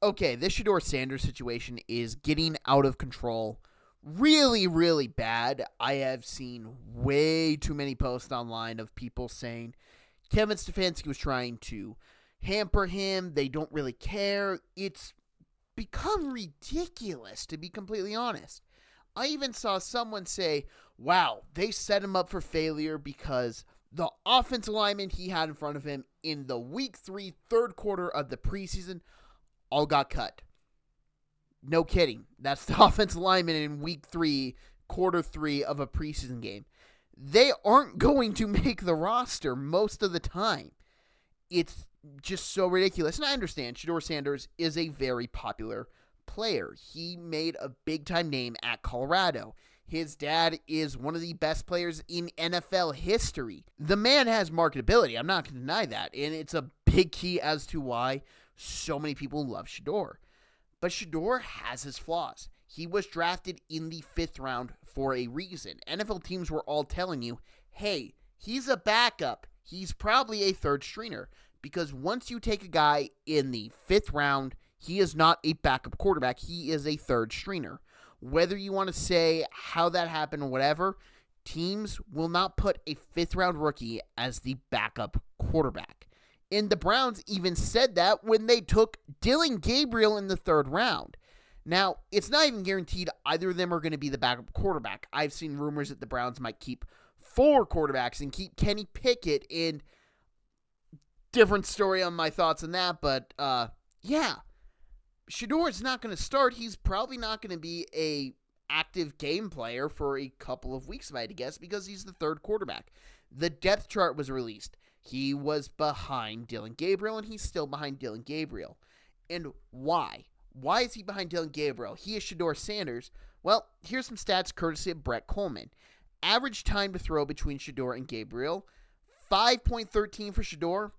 Okay, this Shedeur Sanders situation is getting out of control. Really, really bad. I have seen way too many posts online of people saying Kevin Stefanski was trying to hamper him. They don't really care. It's become ridiculous, to be completely honest. I even saw someone say, wow, they set him up for failure because the offensive lineman he had in front of him in the week 3, third quarter of the preseason all got cut. No kidding. That's the offensive lineman in week 3, quarter 3 of a preseason game. They aren't going to make the roster most of the time. It's just so ridiculous. And I understand Shedeur Sanders is a very popular player. He made a big-time name at Colorado. His dad is one of the best players in NFL history. The man has marketability. I'm not going to deny that. And it's a big key as to why so many people love Shedeur. But Shedeur has his flaws. He was drafted in the 5th round for a reason. NFL teams were all telling you, hey, he's a backup. He's probably a third stringer. Because once you take a guy in the 5th round, he is not a backup quarterback. He is a third stringer. Whether you want to say how that happened or whatever, teams will not put a 5th round rookie as the backup quarterback. And the Browns even said that when they took Dillon Gabriel in the 3rd round. Now, it's not even guaranteed either of them are going to be the backup quarterback. I've seen rumors that the Browns might keep 4 quarterbacks and keep Kenny Pickett in. Different story on my thoughts on that, but yeah. Shedeur is not going to start. He's probably not going to be a active game player for a couple of weeks, if I had to guess, because he's the 3rd quarterback. The depth chart was released. He was behind Dillon Gabriel, and he's still behind Dillon Gabriel. And why? Why is he behind Dillon Gabriel? He is Shedeur Sanders. Well, here's some stats courtesy of Brett Coleman. Average time to throw between Shedeur and Gabriel, 5.13 for Shedeur,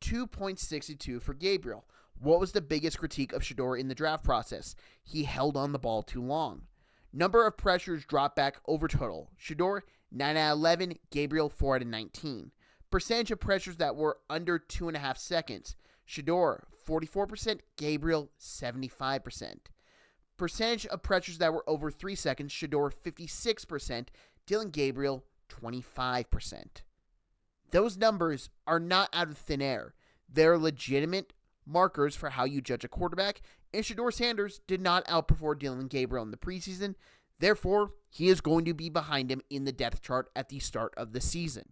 2.62 for Gabriel. What was the biggest critique of Shedeur in the draft process? He held on the ball too long. Number of pressures dropped back over total. Shedeur, 9 out of 11. Gabriel, 4 out of 19. Percentage of pressures that were under 2.5 seconds. Shedeur, 44%. Gabriel, 75%. Percentage of pressures that were over 3 seconds. Shedeur, 56%. Dillon Gabriel, 25%. Those numbers are not out of thin air. They're legitimate markers for how you judge a quarterback, and Shedeur Sanders did not outperform Dillon Gabriel in the preseason. Therefore, he is going to be behind him in the depth chart at the start of the season.